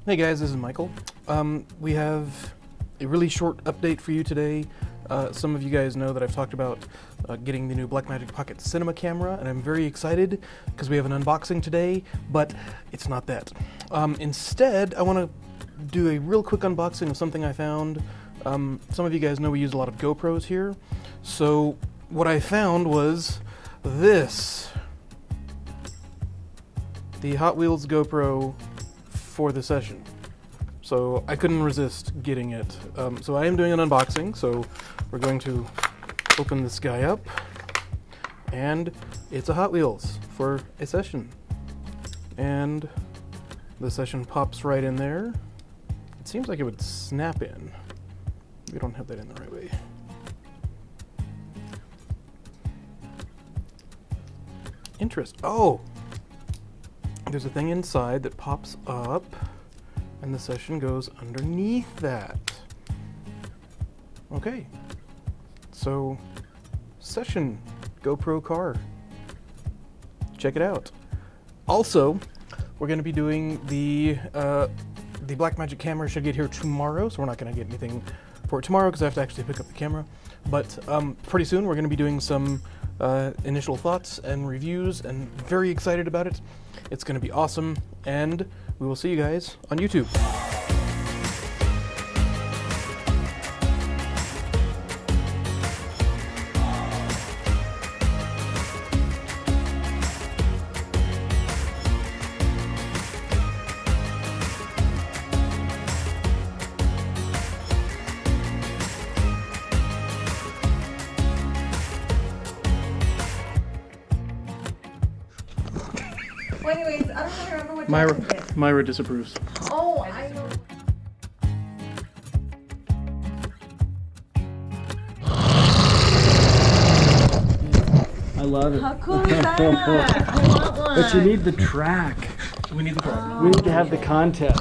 Hey guys, this is Michael. We have a really short update for you today. Some of you guys know that I've talked about getting the new Blackmagic Pocket Cinema camera, and I'm very excited because we have an unboxing today, but it's not that. Instead, I want to do a real quick unboxing of something I found. Some of you guys know we use a lot of GoPros here, so what I found was this. The Hot Wheels GoPro for the session. So I couldn't resist getting it. So I am doing an unboxing, so we're going to open this guy up, and it's a Hot Wheels for a session. And the session pops right in there. It seems like it would snap in. We don't have that in the right way. Oh! There's a thing inside that pops up, and the session goes underneath that. Okay, so session GoPro car. Check it out. Also, we're going to be doing the Blackmagic camera should get here tomorrow, so we're not going to get anything for it tomorrow because I have to actually pick up the camera. But pretty soon we're going to be doing some initial thoughts and reviews, and very excited about it. It's going to be awesome, and we will see you guys on YouTube. Well, anyways, I don't remember what Jackson did. Myra disapproves. Oh, I know. I love it. How cool is that? I want one. But you need the track. We need the car. We need to have the contest.